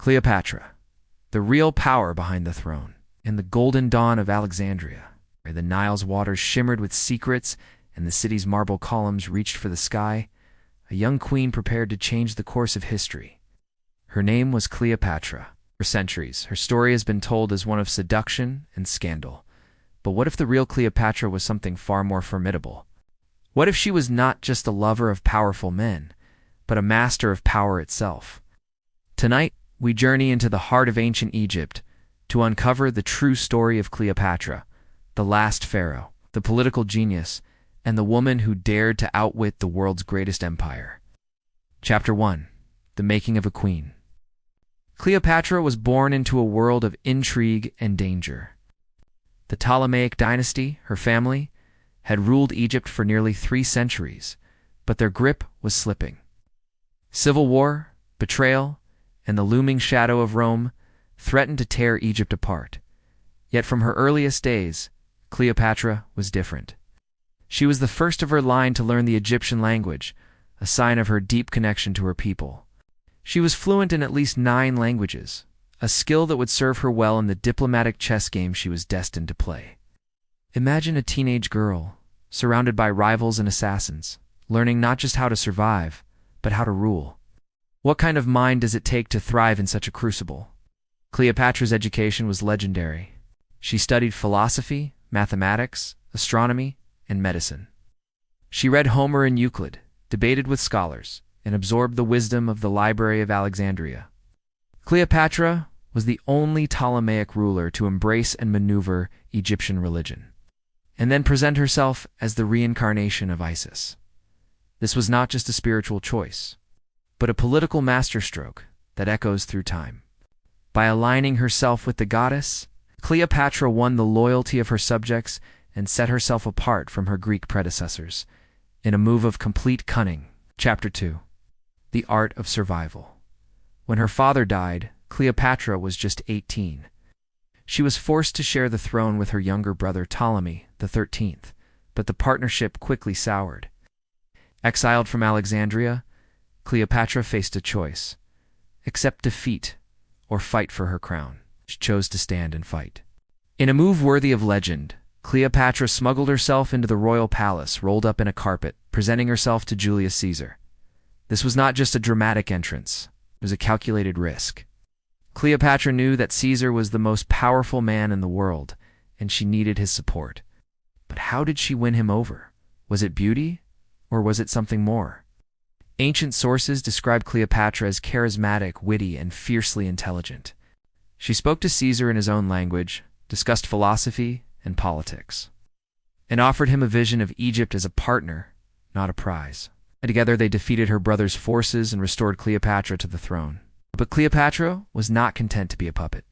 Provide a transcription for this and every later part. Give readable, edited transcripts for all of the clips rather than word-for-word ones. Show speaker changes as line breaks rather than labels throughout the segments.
Cleopatra, the real power behind the throne. In the golden dawn of Alexandria, where the Nile's waters shimmered with secrets and the city's marble columns reached for the sky, a young queen prepared to change the course of history. Her name was Cleopatra. For centuries, her story has been told as one of seduction and scandal. But what if the real Cleopatra was something far more formidable? What if she was not just a lover of powerful men, but a master of power itself? Tonight, we journey into the heart of ancient Egypt to uncover the true story of Cleopatra, the last pharaoh, the political genius, and the woman who dared to outwit the world's greatest empire. Chapter 1. The Making of a Queen. Cleopatra was born into a world of intrigue and danger. The Ptolemaic dynasty, her family, had ruled Egypt for nearly 3 centuries, but their grip was slipping. Civil war, betrayal, and the looming shadow of Rome threatened to tear Egypt apart. Yet from her earliest days, Cleopatra was different. She was the first of her line to learn the Egyptian language, a sign of her deep connection to her people. She was fluent in at least 9 languages, a skill that would serve her well in the diplomatic chess game she was destined to play. Imagine a teenage girl, surrounded by rivals and assassins, learning not just how to survive, but how to rule. What kind of mind does it take to thrive in such a crucible? Cleopatra's education was legendary. She studied philosophy, mathematics, astronomy, and medicine. She read Homer and Euclid, debated with scholars, and absorbed the wisdom of the Library of Alexandria. Cleopatra was the only Ptolemaic ruler to embrace and maneuver Egyptian religion, and then present herself as the reincarnation of Isis. This was not just a spiritual choice, but a political masterstroke that echoes through time. By aligning herself with the goddess, Cleopatra won the loyalty of her subjects and set herself apart from her Greek predecessors in a move of complete cunning. Chapter 2. The Art of Survival. When her father died, Cleopatra was just 18. She was forced to share the throne with her younger brother Ptolemy XIII, but the partnership quickly soured. Exiled from Alexandria, Cleopatra faced a choice: accept defeat or fight for her crown. She chose to stand and fight. In a move worthy of legend, Cleopatra smuggled herself into the royal palace, rolled up in a carpet, presenting herself to Julius Caesar. This was not just a dramatic entrance, it was a calculated risk. Cleopatra knew that Caesar was the most powerful man in the world, and she needed his support. But how did she win him over? Was it beauty, or was it something more? Ancient sources describe Cleopatra as charismatic, witty, and fiercely intelligent. She spoke to Caesar in his own language, discussed philosophy and politics, and offered him a vision of Egypt as a partner, not a prize. Together they defeated her brother's forces and restored Cleopatra to the throne. But Cleopatra was not content to be a puppet.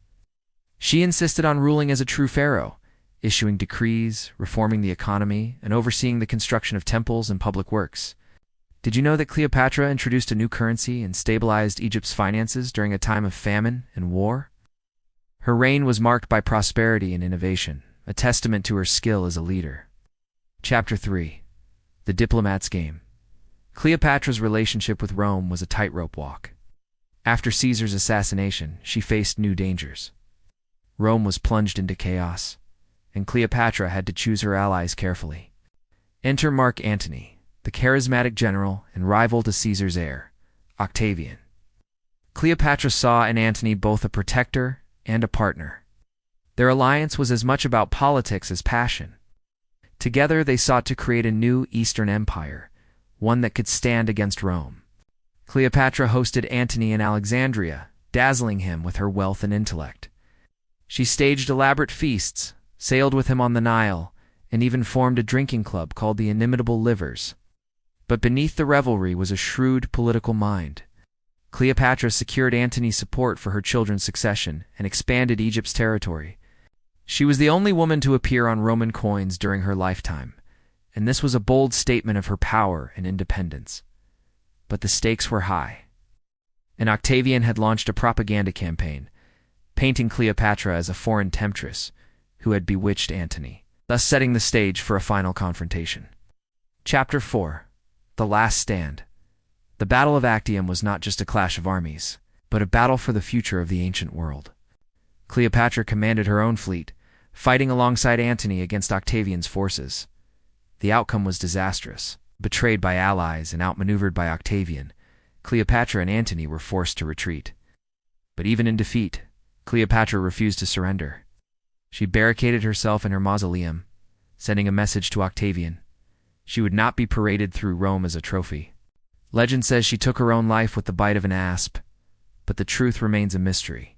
She insisted on ruling as a true pharaoh, issuing decrees, reforming the economy, and overseeing the construction of temples and public works. Did you know that Cleopatra introduced a new currency and stabilized Egypt's finances during a time of famine and war? Her reign was marked by prosperity and innovation, a testament to her skill as a leader. Chapter 3. The Diplomat's Game. Cleopatra's relationship with Rome was a tightrope walk. After Caesar's assassination, she faced new dangers. Rome was plunged into chaos, and Cleopatra had to choose her allies carefully. Enter Mark Antony, the charismatic general and rival to Caesar's heir, Octavian. Cleopatra saw in Antony both a protector and a partner. Their alliance was as much about politics as passion. Together they sought to create a new Eastern empire, one that could stand against Rome. Cleopatra hosted Antony in Alexandria, dazzling him with her wealth and intellect. She staged elaborate feasts, sailed with him on the Nile, and even formed a drinking club called the Inimitable Livers. But beneath the revelry was a shrewd political mind. Cleopatra secured Antony's support for her children's succession and expanded Egypt's territory. She was the only woman to appear on Roman coins during her lifetime, and this was a bold statement of her power and independence. But the stakes were high, and Octavian had launched a propaganda campaign, painting Cleopatra as a foreign temptress who had bewitched Antony, thus setting the stage for a final confrontation. Chapter 4. The Last Stand. The Battle of Actium was not just a clash of armies. but a battle for the future of the ancient world. Cleopatra commanded her own fleet, fighting alongside Antony against Octavian's forces. The outcome was disastrous. Betrayed by allies and outmaneuvered by Octavian, Cleopatra and Antony were forced to retreat. But even in defeat, Cleopatra refused to surrender. She barricaded herself in her mausoleum, sending a message to Octavian. She would not be paraded through Rome as a trophy. Legend says she took her own life with the bite of an asp, but the truth remains a mystery.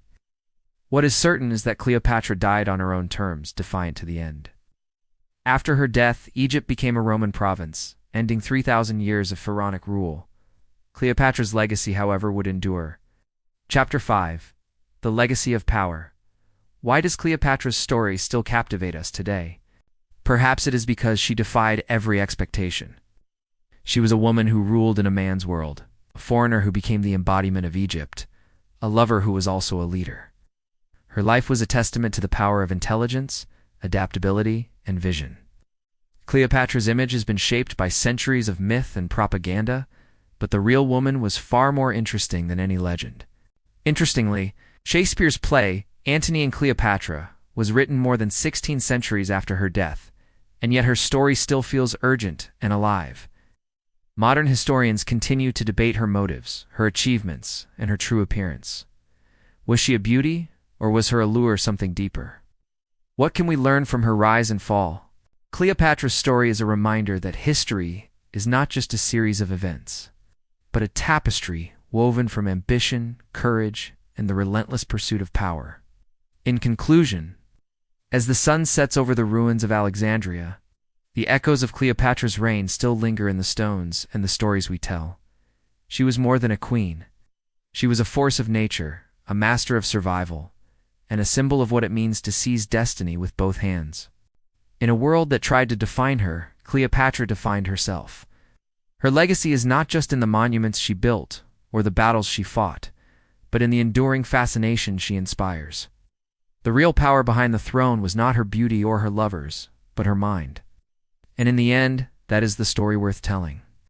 What is certain is that Cleopatra died on her own terms, defiant to the end. After her death, Egypt became a Roman province, ending 3,000 years of pharaonic rule. Cleopatra's legacy, however, would endure. Chapter 5. The Legacy of Power. Why does Cleopatra's story still captivate us today? Perhaps it is because she defied every expectation. She was a woman who ruled in a man's world, a foreigner who became the embodiment of Egypt, a lover who was also a leader. Her life was a testament to the power of intelligence, adaptability, and vision. Cleopatra's image has been shaped by centuries of myth and propaganda, but the real woman was far more interesting than any legend. Interestingly, Shakespeare's play, Antony and Cleopatra, was written more than 16 centuries after her death, and yet her story still feels urgent and alive. Modern historians continue to debate her motives, her achievements, and her true appearance. Was she a beauty, or was her allure something deeper? What can we learn from her rise and fall? Cleopatra's story is a reminder that history is not just a series of events, but a tapestry woven from ambition, courage, and the relentless pursuit of power. In conclusion, as the sun sets over the ruins of Alexandria, the echoes of Cleopatra's reign still linger in the stones and the stories we tell. She was more than a queen. She was a force of nature, a master of survival, and a symbol of what it means to seize destiny with both hands. In a world that tried to define her, Cleopatra defined herself. Her legacy is not just in the monuments she built or the battles she fought, but in the enduring fascination she inspires. The real power behind the throne was not her beauty or her lovers, but her mind. And in the end, that is the story worth telling.